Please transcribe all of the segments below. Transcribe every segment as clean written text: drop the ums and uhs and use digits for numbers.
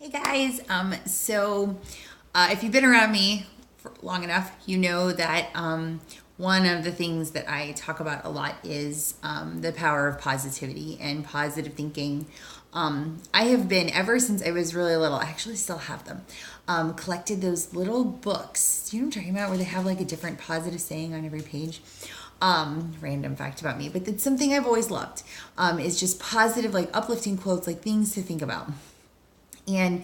Hey guys, if you've been around me for long enough, you know that one of the things that I talk about a lot is the power of positivity and positive thinking. I have been, ever since I was really little, I actually still have them, collected those little books. Do you know what I'm talking about? Where they have like a different positive saying on every page. Random fact about me, but it's something I've always loved. Is just positive, like uplifting quotes, like things to think about. And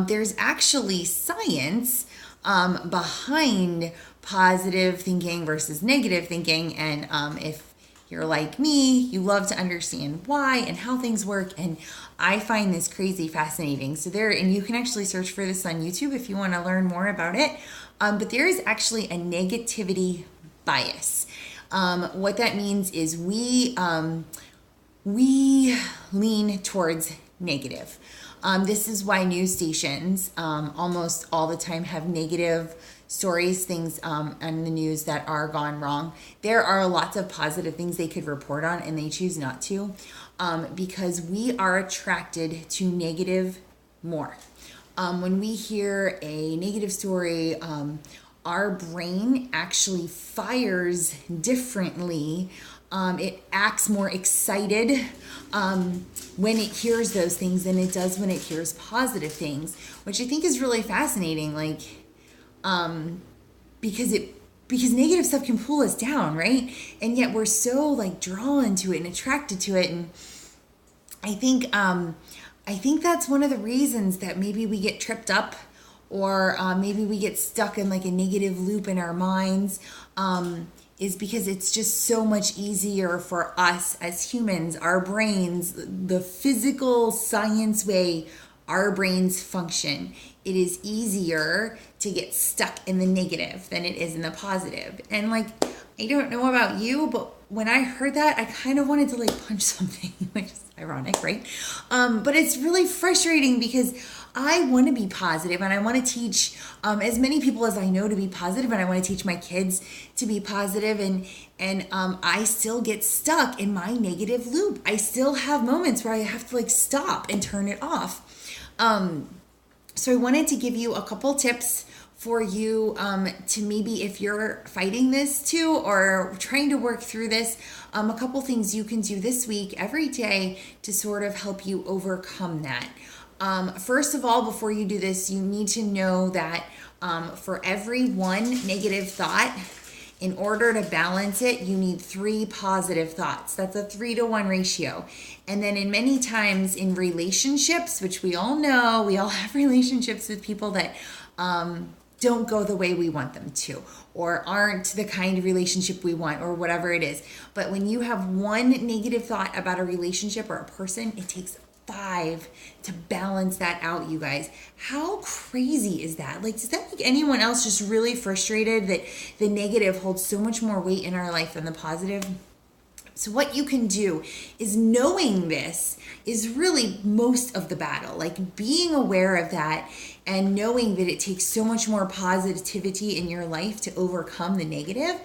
there's actually science behind positive thinking versus negative thinking. And if you're like me, you love to understand why and how things work. And I find this crazy fascinating. And you can actually search for this on YouTube if you want to learn more about it. But there is actually a negativity bias. What that means is we lean towards negative. This is why news stations almost all the time have negative stories, things on the news that are gone wrong. There are lots of positive things they could report on, and they choose not to because we are attracted to negative more. When we hear a negative story, our brain actually fires differently. It acts more excited when it hears those things than it does when it hears positive things, which I think is really fascinating. Because negative stuff can pull us down, right? And yet we're so like drawn to it and attracted to it. And I think that's one of the reasons that maybe we get tripped up, or maybe we get stuck in like a negative loop in our minds. Is because it's just so much easier for us as humans, our brains, the physical science way our brains function. It is easier to get stuck in the negative than it is in the positive. And like, I don't know about you, but when I heard that, I kind of wanted to like punch something, which is ironic, right? But it's really frustrating because I want to be positive and I want to teach as many people as I know to be positive, and I want to teach my kids to be positive, and I still get stuck in my negative loop. I still have moments where I have to like stop and turn it off. So I wanted to give you a couple tips for you to maybe, if you're fighting this too or trying to work through this, a couple things you can do this week every day to sort of help you overcome that. First of all, before you do this, you need to know that for every one negative thought, in order to balance it, you need 3 positive thoughts. That's a 3-to-1 ratio. And then in many times in relationships, which we all know, we all have relationships with people that don't go the way we want them to, or aren't the kind of relationship we want, or whatever it is. But when you have one negative thought about a relationship or a person, it takes 5 to balance that out, you guys. How crazy is that? Like, does that make anyone else just really frustrated that the negative holds so much more weight in our life than the positive? So what you can do is, knowing this is really most of the battle. Like, being aware of that and knowing that it takes so much more positivity in your life to overcome the negative,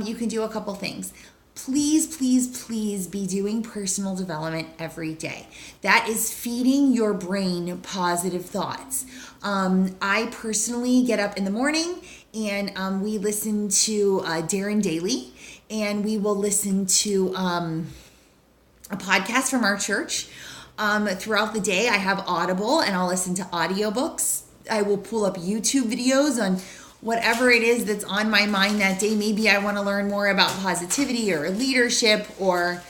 you can do a couple things. Please, please, please be doing personal development every day. That is feeding your brain positive thoughts. I personally get up in the morning and we listen to Darren Daily, and we will listen to a podcast from our church. Throughout the day, I have Audible and I'll listen to audiobooks. I will pull up YouTube videos on whatever it is that's on my mind that day. Maybe I want to learn more about positivity or leadership or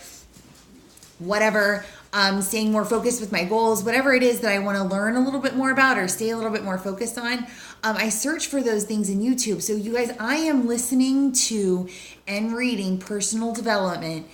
whatever, staying more focused with my goals, whatever it is that I want to learn a little bit more about or stay a little bit more focused on. I search for those things in YouTube. So you guys, I am listening to and reading personal development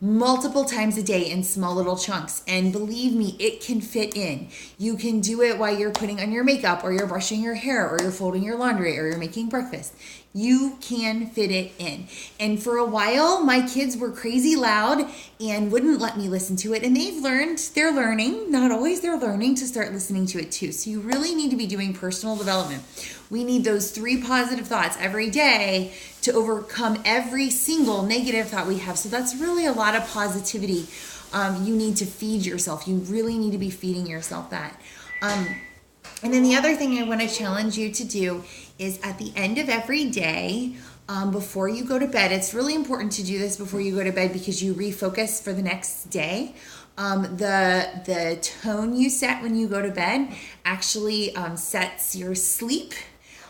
multiple times a day in small little chunks. And believe me, it can fit in. You can do it while you're putting on your makeup, or you're brushing your hair, or you're folding your laundry, or you're making breakfast. You can fit it in. And for a while, my kids were crazy loud and wouldn't let me listen to it. And they're learning, not always, they're learning to start listening to it too. So you really need to be doing personal development. We need those 3 positive thoughts every day to overcome every single negative thought we have. So that's really a lot of positivity. You need to feed yourself. You really need to be feeding yourself that. And then the other thing I want to challenge you to do is at the end of every day, before you go to bed, it's really important to do this before you go to bed because you refocus for the next day. The tone you set when you go to bed actually sets your sleep.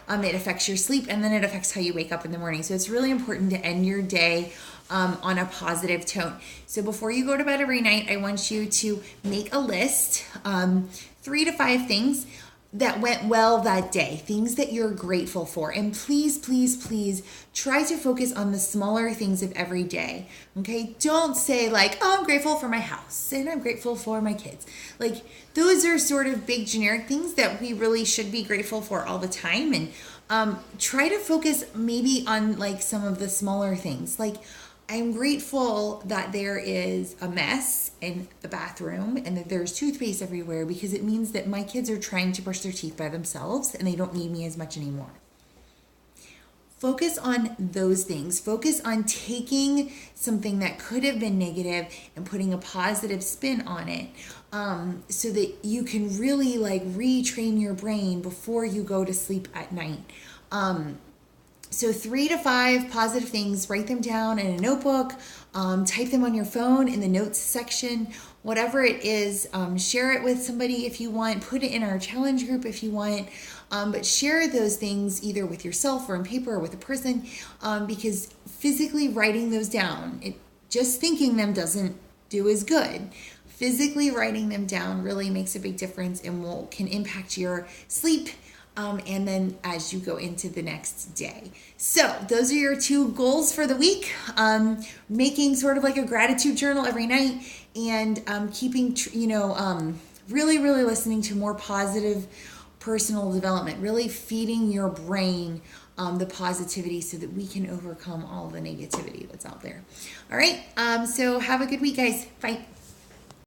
It affects your sleep, and then it affects how you wake up in the morning. So it's really important to end your day on a positive tone. So before you go to bed every night, I want you to make a list, 3 to 5 things that went well that day, things that you're grateful for. And please, please, please try to focus on the smaller things of every day. Okay? Don't say like, oh, I'm grateful for my house and I'm grateful for my kids. Like, those are sort of big generic things that we really should be grateful for all the time. And try to focus maybe on like some of the smaller things. Like, I'm grateful that there is a mess in the bathroom and that there's toothpaste everywhere because it means that my kids are trying to brush their teeth by themselves and they don't need me as much anymore. Focus on those things. Focus on taking something that could have been negative and putting a positive spin on it, so that you can really like retrain your brain before you go to sleep at night. So 3 to 5 positive things, write them down in a notebook, type them on your phone in the notes section, whatever it is. Share it with somebody if you want, put it in our challenge group if you want, but share those things either with yourself or in paper or with a person, because physically writing those down, just thinking them doesn't do as good. Physically writing them down really makes a big difference and can impact your sleep, and then as you go into the next day. So those are your 2 goals for the week. Making sort of like a gratitude journal every night, and keeping, really, really listening to more positive personal development, really feeding your brain the positivity so that we can overcome all the negativity that's out there. All right. So have a good week, guys. Bye.